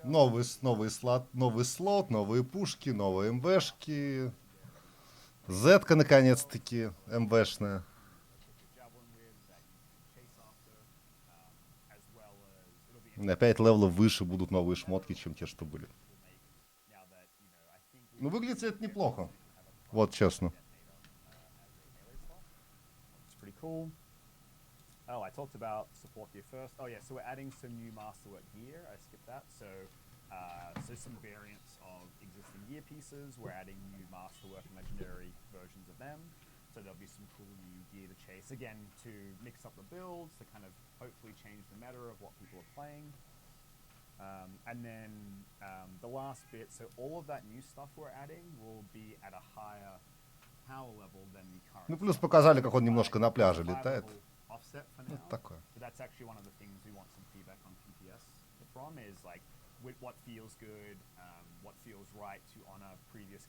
Новый слот, новые пушки, новые МВшки. Зетка наконец-таки МВшная. На 5 левелов выше будут новые шмотки, чем те, что были. Ну, выглядит это неплохо. Вот честно. Oh, I talked about support gear first. Oh yeah, so we're adding some new masterwork gear. I skipped that. So some variants of existing gear pieces. We're adding new masterwork and legendary versions of them. So there'll be some cool new gear to chase again to mix up the builds to kind of hopefully change the meta of what people are playing. And then the last bit. So all of that new stuff we're adding will be at a higher power level than the current. Ну, плюс показали, как он немножко на пляже летает. Offset for now. So that's actually one of the things we want some feedback on PTS from is like what feels good, what feels right to honor previous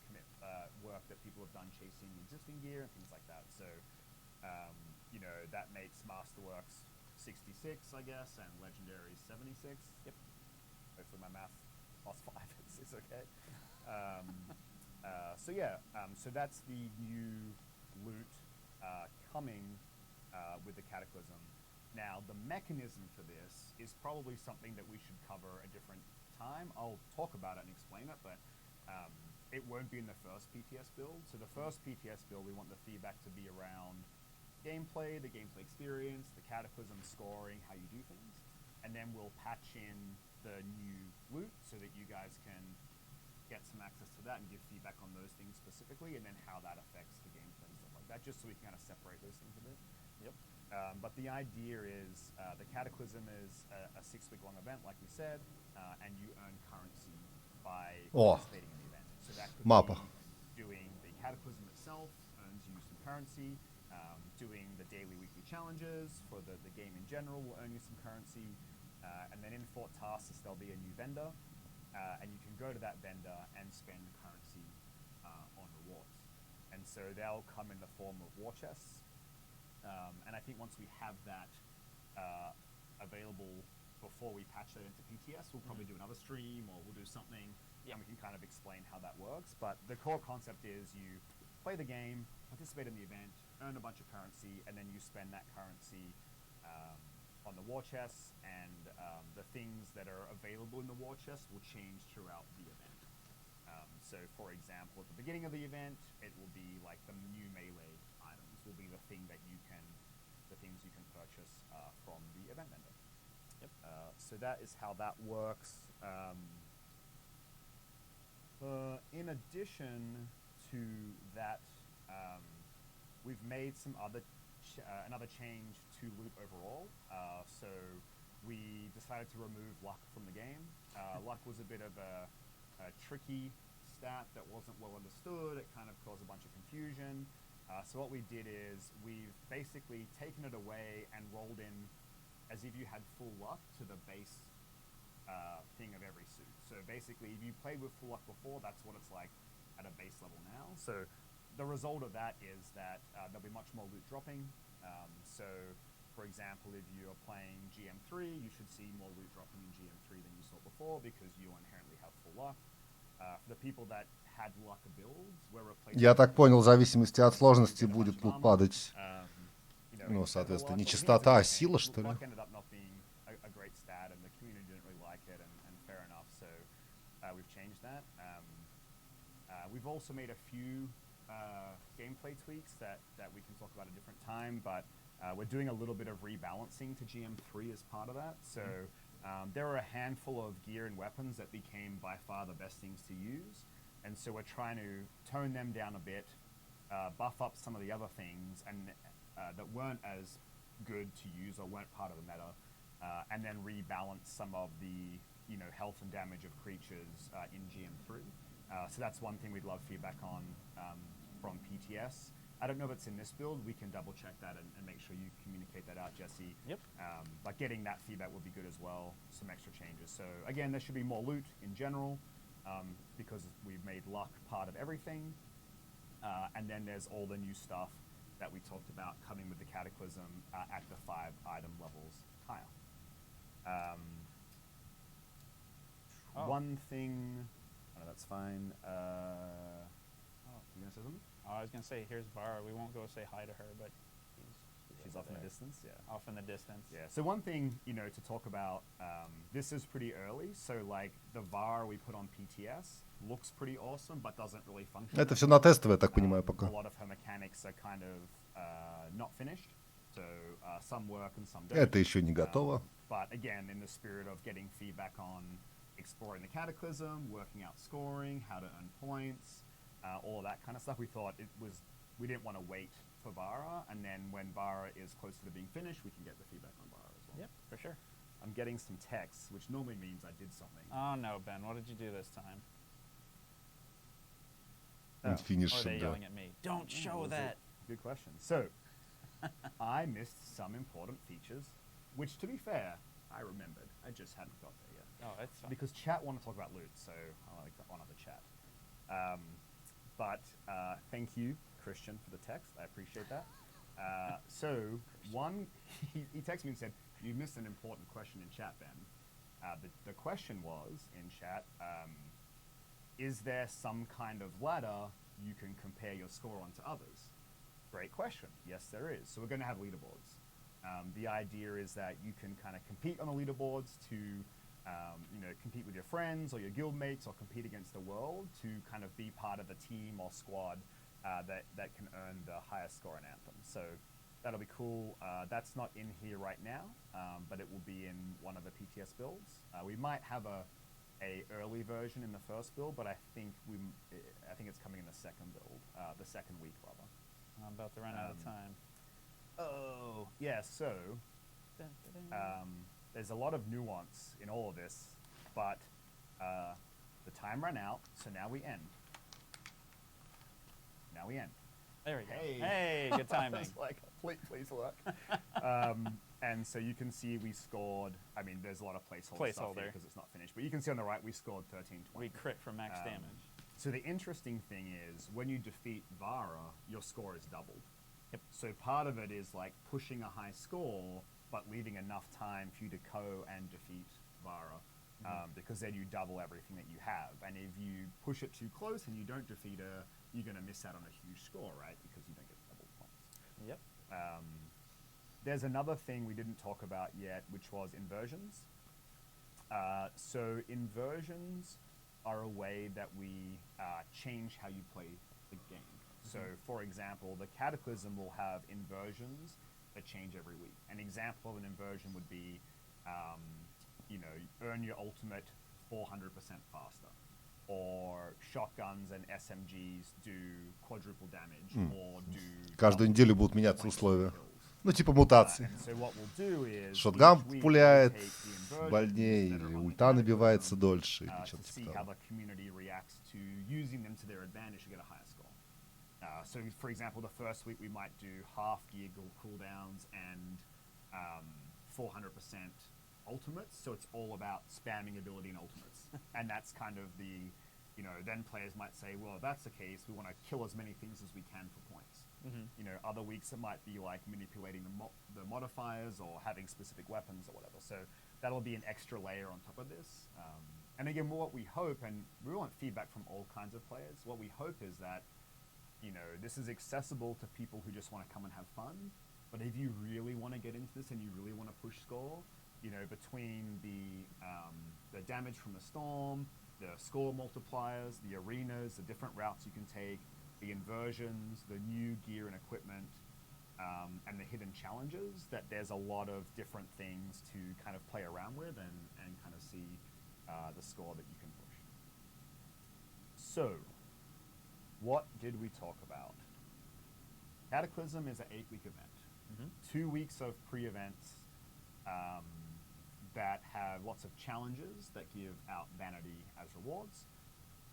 work that people have done chasing existing gear and things like that. So, that makes Masterworks 66, I guess, and Legendary 76. Yep. Hopefully my math plus 5 is okay. So that's the new loot coming with the Cataclysm. Now, the mechanism for this is probably something that we should cover a different time. I'll talk about it and explain it, but it won't be in the first PTS build. So the first PTS build, we want the feedback to be around gameplay, the gameplay experience, the Cataclysm scoring, how you do things. And then we'll patch in the new loot so that you guys can get some access to that and give feedback on those things specifically, and then how that affects the gameplay and stuff like that, just so we can kind of separate those things a bit. Yep. But the idea is the Cataclysm is a 6-week-long event, like we said, and you earn currency by participating in the event. So that could be doing the Cataclysm itself, earns you some currency. Doing the daily, weekly challenges for the game in general will earn you some currency. And then in Fort Tarsus, there'll be a new vendor. And you can go to that vendor and spend currency on rewards. And so they'll come in the form of war chests. And I think once we have that available before we patch that into PTS, we'll probably do another stream or we'll do something and we can kind of explain how that works. But the core concept is you play the game, participate in the event, earn a bunch of currency, and then you spend that currency on the war chests, and the things that are available in the war chest will change throughout the event. So, for example, at the beginning of the event, it will be like the new melee items will be the things you can purchase from the event vendor. Yep. So that is how that works. In addition to that, we've made some another change to loot overall. So we decided to remove luck from the game. Luck was a bit of a tricky stat that wasn't well understood. It kind of caused a bunch of confusion. So what we did is we've basically taken it away and rolled in as if you had full luck to the base thing of every suit. So basically, if you played with full luck before, that's what it's like at a base level now. So the result of that is that there'll be much more loot dropping. So, for example, if you're playing GM3, you should see more loot dropping in GM3 than you saw before because you inherently have full luck. For the people that had luck builds, we're replacing. Я так понял, в зависимости от сложности будет лут падать. Ну, соответственно, не частота, а сила, что ли? We've changed that. We've also made a few gameplay tweaks that we can talk about at a different time, but we're doing a little bit of rebalancing to GM3 as part of that. So there are a handful of gear and weapons that became by far the best things to use, and so we're trying to tone them down a bit, buff up some of the other things and that weren't as good to use or weren't part of the meta, and then rebalance some of the health and damage of creatures in GM3. So that's one thing we'd love feedback on from PTS. I don't know if it's in this build. We can double check that and make sure you communicate that out, Jesse. Yep. But getting that feedback would be good as well. Some extra changes. So again, there should be more loot in general because we've made luck part of everything. And then there's all the new stuff that we talked about coming with the Cataclysm at the 5 item levels higher. one thing. Oh, that's fine. You gonna say something? I was gonna say, here's Vara. We won't go say hi to her, but She's over off in the there. distance. Yeah. Off in the distance. Yeah. So one thing, to talk about. This is pretty early. So like the VAR we put on PTS looks pretty awesome, but doesn't really function. Это все на тестовое, я так понимаю, A пока. lot of her mechanics are kind of not finished. So some work and some don't. Это еще не готово. But again, in the spirit of getting feedback on exploring the cataclysm, working out scoring, how to earn points, all of that kind of stuff, we thought we didn't want to wait for Vara, and then when Vara is closer to being finished, we can get the feedback on Vara as well. Yep, for sure. I'm getting some texts, which normally means I did something. Oh no, Ben, what did you do this time? Oh. Or are Финиш, they да. yelling at me? Don't show Was that. it? Good question. So, I missed some important features, which, to be fair, I remembered. I just hadn't got there yet. Oh, that's fine. Because chat want to talk about loot, so I like to honor the chat. But thank you, Christian, for the text. I appreciate that. So, he texted me and said, you missed an important question in chat, Ben. The question was, in chat, is there some kind of ladder you can compare your score on to others? Great question. Yes, there is. So we're going to have leaderboards. The idea is that you can kind of compete on the leaderboards to, compete with your friends or your guildmates or compete against the world to kind of be part of the team or squad that can earn the highest score in Anthem. So that'll be cool. That's not in here right now, but it will be in one of the PTS builds. We might have a early version in the first build, but I think it's coming in the second build, the second week rather. I'm about to run out of time. Oh, yeah, so there's a lot of nuance in all of this, but the time ran out, so now we end. There we go. Hey. Hey, good timing. It's like, please look. And so you can see we scored, there's a lot of placeholder stuff here Placeholder. because it's not finished, but you can see on the right we scored 13-20. We crit for max damage. So the interesting thing is when you defeat Vara, your score is doubled. Yep. So part of it is like pushing a high score, but leaving enough time for you to and defeat Vara, because then you double everything that you have. And if you push it too close and you don't defeat her, you're going to miss out on a huge score, right? Because you don't get double points. Yep. There's another thing we didn't talk about yet, which was inversions. So inversions are a way that we change how you play the game. So, for example, the Cataclysm will have inversions that change every week. An example of an inversion would be, earn your ultimate 400% faster, or shotguns and SMGs do quadruple damage, or do... Каждую неделю будут меняться условия. Ну, типа мутации. And so what we'll do is Шотган each week пуляет we'll take the inversions больнее, that или are on the ульта набивается Cataclysm, дольше, или to что-то see типа how того. the community reacts to using them to their advantage to get a higher score. So, for example, the first week we might do half gear cooldowns and 400% ultimates. So it's all about spamming ability and ultimates. And that's kind of the, then players might say, well, if that's the case, we want to kill as many things as we can for points. Other weeks it might be like manipulating the modifiers or having specific weapons or whatever. So that'll be an extra layer on top of this. And again, what we hope, and we want feedback from all kinds of players, what we hope is that, this is accessible to people who just want to come and have fun. But if you really want to get into this and you really want to push score, between the damage from the storm, the score multipliers, the arenas, the different routes you can take, the inversions, the new gear and equipment, and the hidden challenges, that there's a lot of different things to kind of play around with and kind of see the score that you can push. So, what did we talk about? Cataclysm is an 8-week event. 2 weeks of pre-events that have lots of challenges that give out vanity as rewards,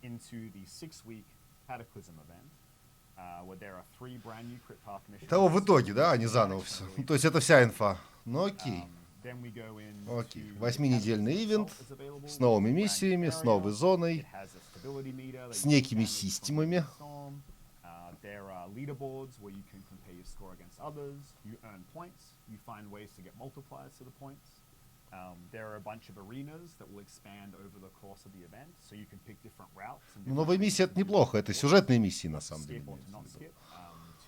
into the 6-week Cataclysm event, where there are 3 brand new crit path missions. Того в итоге, да, а не заново все. То есть это вся инфа. Ну окей. Then we go in Окей. to 8-недельный Cataclysm ивент itself is available, с новыми brand new миссиями, с area. новой зоной, It has a stability meter that с you can некими damage from системами. the storm. There are leaderboards where you can compare your score against others. You earn points. You find ways to get multipliers to the points. There are a bunch of arenas that will expand over the course of the event, so you can pick different routes. And Ну, different новые things миссии to это do неплохо, with это the course, сюжетные миссии на to самом деле. skip or to имеется not в виду. skip,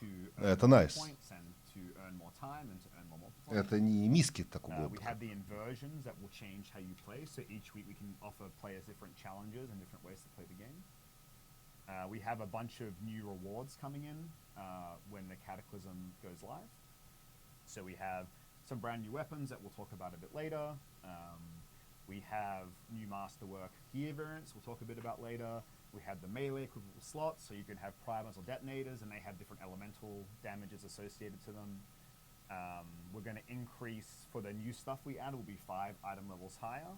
to Это earn more nice. points and to earn more time and to earn more multipliers. Это не миски так We угодно. have the inversions that will change how you play. So each week we can offer players different challenges and different ways to play the game. We have a bunch of new rewards coming in when the Cataclysm goes live. So we have some brand new weapons that we'll talk about a bit later. We have new Masterwork gear variants we'll talk a bit about later. We have the melee equivalent slots, so you can have primers or detonators, and they have different elemental damages associated to them. We're going to increase, for the new stuff we add, will be 5 item levels higher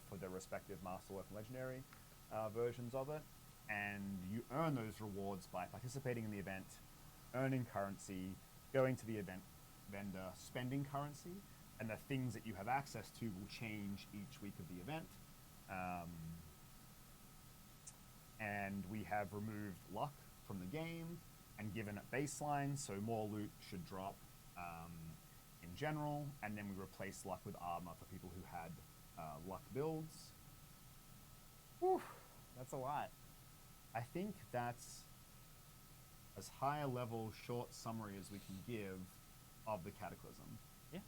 for the respective Masterwork and Legendary versions of it. And you earn those rewards by participating in the event, earning currency, going to the event vendor, spending currency, and the things that you have access to will change each week of the event. And we have removed luck from the game and given it baseline, so more loot should drop in general, and then we replace luck with armor for people who had luck builds. Whew, that's a lot. I think that's as high a level short summary as we can give of the Cataclysm. Yeah.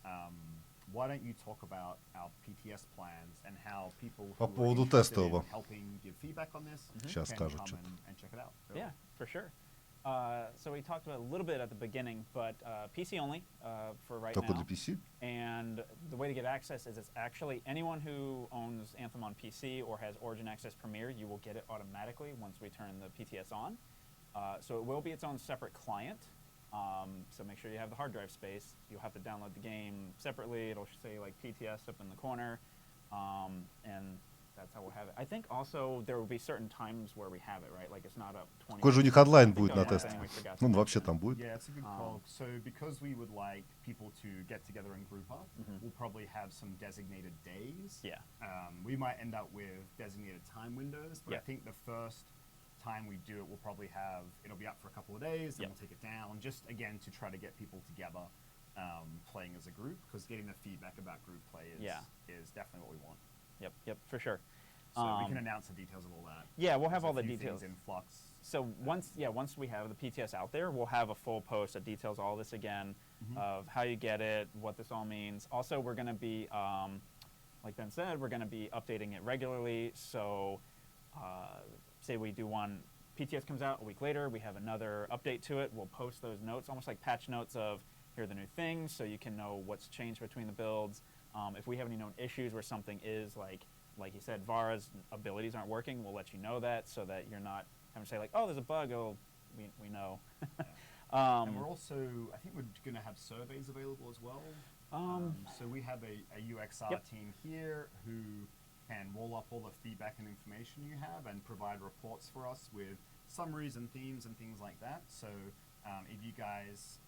Why don't you talk about our PTS plans and how people По who are поводу interested in тестового. helping give feedback on this Сейчас can скажут come что-то. and check it out. Yeah, for sure. So we talked about it a little bit at the beginning, but PC only for right Только now. для PC? And the way to get access is it's actually anyone who owns Anthem on PC or has Origin Access Premier, you will get it automatically once we turn the PTS on. So it will be its own separate client. So make sure you have the hard drive space. You'll have to download the game separately. It'll say like PTS up in the corner. And that's how we'll have it. I think also there will be certain times where we have it, right? Like it's not up 20. Какой же у них онлайн I think будет that на was one тесте? thing we forgot to Ну, вообще mention. там будет. Yeah, it's a good call. So because we would like people to get together and group up, we'll probably have some designated days. Yeah. We might end up with designated time windows, but I Yeah. think the first time we do it, we'll probably have, it'll be up for a couple of days, then Yeah. we'll take it down, just again to try to get people together playing as a group, because getting the feedback about group play is definitely what we want. Yep, for sure. So we can announce the details of all that. Yeah, we'll have There's all a the few details. things in flux. So once we have the PTS out there, we'll have a full post that details all this again, of how you get it, what this all means. Also, we're going to be, like Ben said, we're going to be updating it regularly. So say we do one, PTS comes out a week later, we have another update to it. We'll post those notes, almost like patch notes of here are the new things, so you can know what's changed between the builds. If we have any known issues where something is like you said, Vara's abilities aren't working, we'll let you know that so that you're not having to say like, oh, there's a bug. Oh, we know. And we're also, I think we're going to have surveys available as well. So we have a UXR team here who can roll up all the feedback and information you have and provide reports for us with summaries and themes and things like that. So if you guys,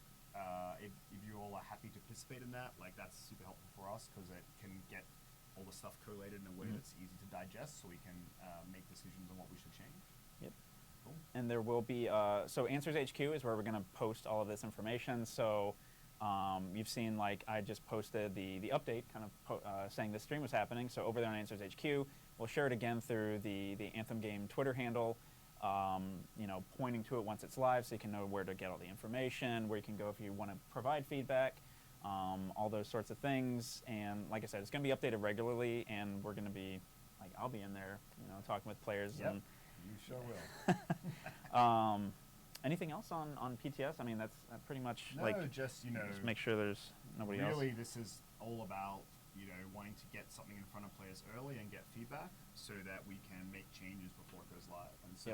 if you all are happy to participate in that, like that's super helpful for us because it can get all the stuff collated in a way that's easy to digest so we can make decisions on what we should change. Yep. Cool. And there will be, so Answers HQ is where we're going to post all of this information. So you've seen, like, I just posted the update kind of saying this stream was happening. So over there on Answers HQ, we'll share it again through the Anthem Game Twitter handle, pointing to it once it's live so you can know where to get all the information, where you can go if you want to provide feedback, all those sorts of things. And like I said, it's going to be updated regularly, and we're going to be, like, I'll be in there, talking with players. Yep. And You sure will. anything else on PTS? I mean, that's pretty much No, like just just make sure there's nobody else. really this is all about wanting to get something in front of players early and get feedback so that we can make changes before it goes live. And so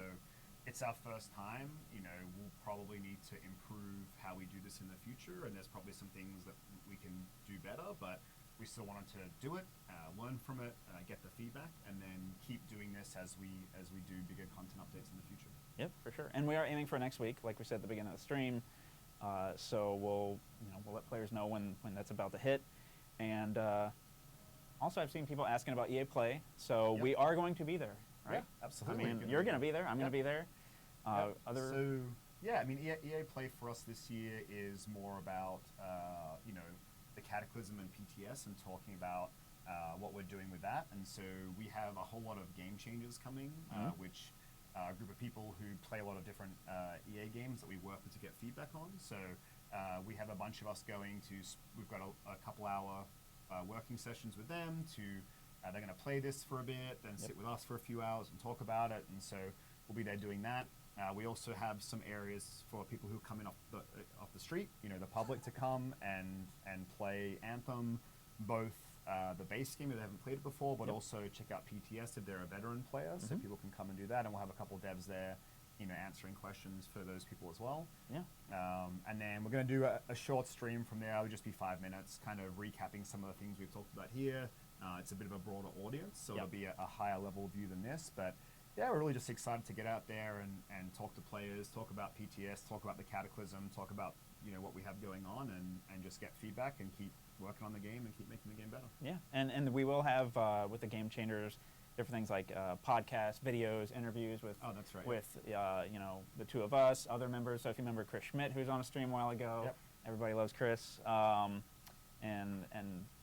it's our first time. We'll probably need to improve how we do this in the future, and there's probably some things that we can do better, but we still wanted to do it, learn from it, get the feedback, and then keep doing this as we do bigger content updates in the future. Yep, for sure. And we are aiming for next week, like we said at the beginning of the stream. So we'll let players know when that's about to hit. And also, I've seen people asking about EA Play, so we are going to be there, right? Yeah, absolutely. I mean, you're going to be there. I'm going to be there. So yeah, I mean, EA Play for us this year is more about the Cataclysm and PTS and talking about what we're doing with that. And so we have a whole lot of game changers coming, which a group of people who play a lot of different EA games that we work with to get feedback on. So we have a bunch of us going to, we've got a couple hour working sessions with them to, they're going to play this for a bit, then sit with us for a few hours and talk about it. And so we'll be there doing that. We also have some areas for people who come in off the street, you know, the public to come and play Anthem, both the base game if they haven't played it before, but also check out PTS if they're a veteran player, so people can come and do that. And we'll have a couple of devs there, you know, answering questions for those people as well. Yeah. And then we're going to do a short stream from there. It'll just be 5 minutes, kind of recapping some of the things we've talked about here. It's a bit of a broader audience, so it'll be a higher level view than this, but yeah, we're really just excited to get out there and talk to players, talk about PTS, talk about the Cataclysm, talk about, you know, what we have going on, and just get feedback and keep working on the game and keep making the game better. Yeah, and we will have with the Game Changers different things like podcasts, videos, interviews with that's right. with you know, the two of us, other members. So if you remember Chris Schmidt, who's on a stream a while ago, everybody loves Chris. And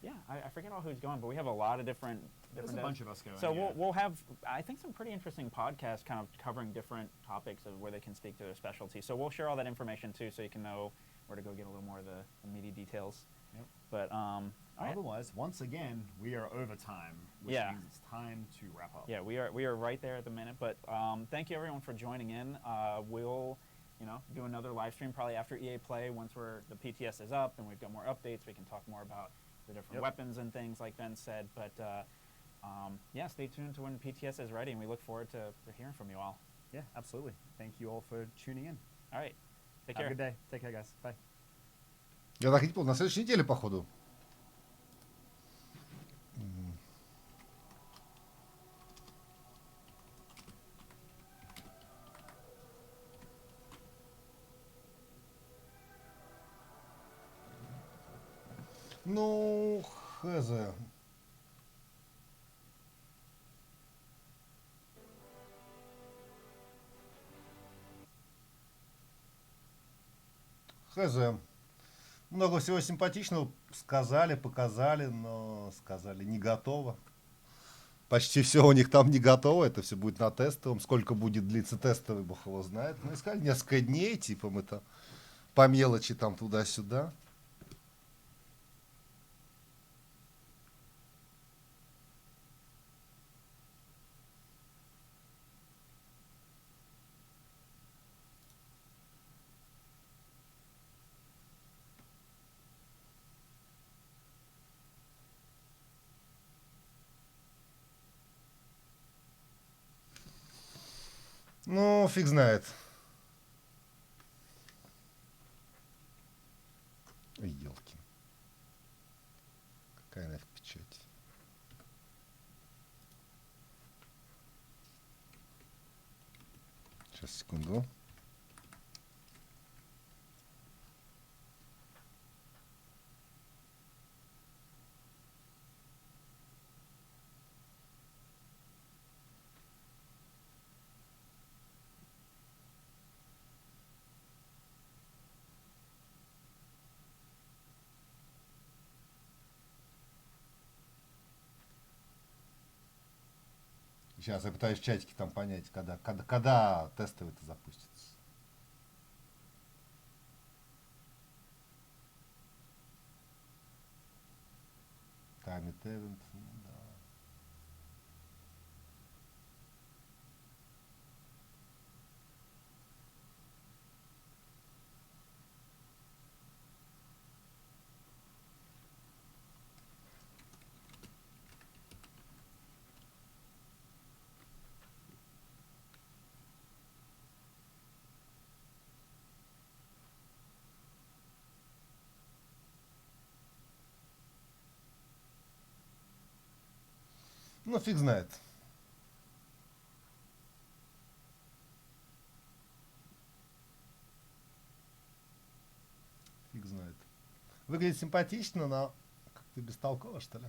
yeah, I forget all who's going, but we have a lot of different. There's a bunch of us going. So we'll have, I think, some pretty interesting podcasts kind of covering different topics of where they can speak to their specialty. So we'll share all that information too, so you can know where to go get a little more of the meaty details. Yep. But otherwise, once again, we are over time, which means it's time to wrap up. Yeah, we are right there at the minute. But thank you everyone for joining in. We'll, you know, do another live stream probably after EA Play once the PTS is up and we've got more updates. We can talk more about the different weapons and things like Ben said. But yeah, stay tuned to when PTS is ready, and we look forward to hearing from you all. Yeah, absolutely. Thank you all for tuning in. All right. Take care. Have a good day. Take care, guys. Bye. Я так и не понял, на следующей неделе, походу. Ну, хз. Хз. Много всего симпатичного сказали, показали, но сказали не готово. Почти все у них там не готово, это все будет на тестовом. Сколько будет длиться тестовый, бог его знает. Ну, искали несколько дней, типа мы там по мелочи там туда-сюда. Ну, фиг знает. Ой, елки. Какая нафиг печать. Сейчас, секунду. Сейчас я пытаюсь в чатике там понять, когда тестовый-то запустится. Таймит event, ну да. Ну, фиг знает. Фиг знает. Выглядит симпатично, но как-то бестолково, что ли.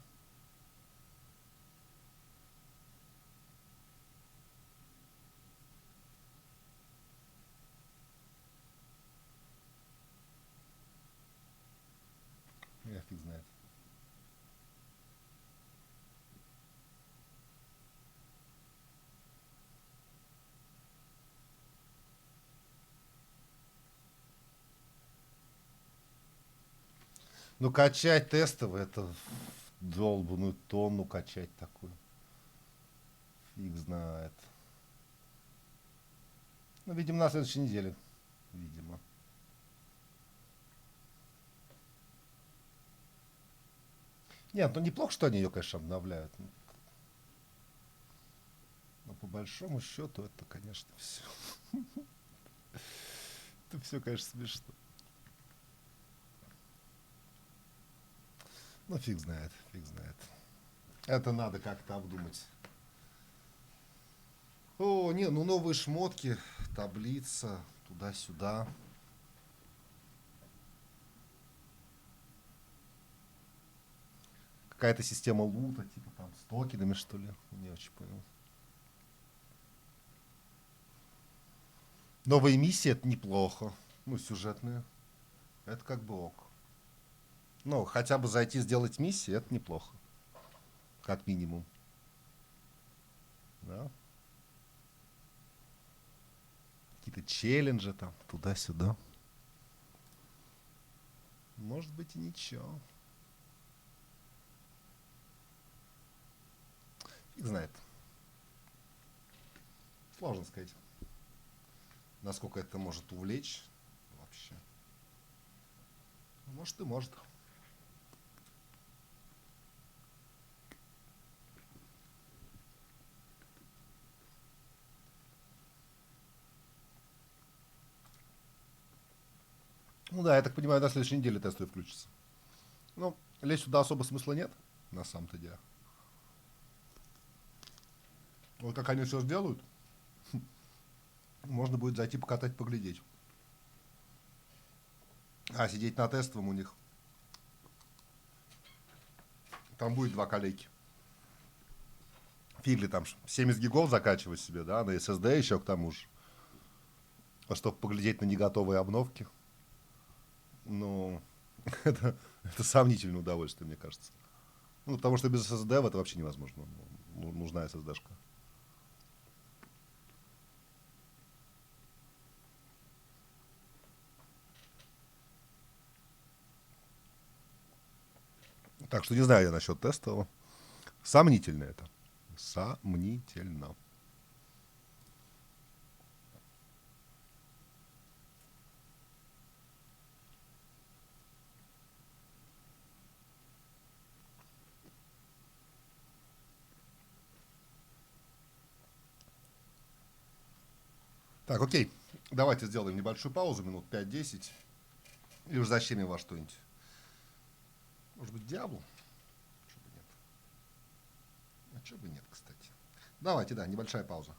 Я фиг знает. Ну, качать тестовый, это долбаную тонну качать такую. Фиг знает. Ну, видимо, на следующей неделе. Видимо. Нет, ну неплохо, что они ее, конечно, обновляют. Но по большому счету это, конечно, все. Это все, конечно, смешно. Ну, фиг знает, фиг знает. Это надо как-то обдумать. О, не, ну новые шмотки, таблица, туда-сюда. Какая-то система лута, типа там с токенами, что ли. Не очень понял. Новые миссии это неплохо. Ну, сюжетные. Это как бы ок. Ну, хотя бы зайти сделать миссии, это неплохо. Как минимум. Да? Какие-то челленджи там, туда-сюда. Может быть и ничего. Фиг знает. Сложно сказать. Насколько это может увлечь вообще. Может и может. Ну да, я так понимаю, на следующей неделе тестовый включится. Ну, лезть сюда особо смысла нет, на самом-то деле. Вот как они все сделают, можно будет зайти покатать, поглядеть. А сидеть на тестовом у них. Там будет два коллеги. Фигли там 70 гигов закачивать себе, да, на SSD еще к тому же. А чтобы поглядеть на неготовые обновки. Ну, это сомнительное удовольствие, мне кажется. Ну, потому что без SSD это вообще невозможно. Нужна SSD-шка. Так что не знаю я насчет тестового. Сомнительно это. Сомнительно. Так, окей. Давайте сделаем небольшую паузу, минут 5-10. Или уж зачем во что-нибудь. Может быть, Диабло? Чего бы нет. А чего бы нет, кстати. Давайте, да, небольшая пауза.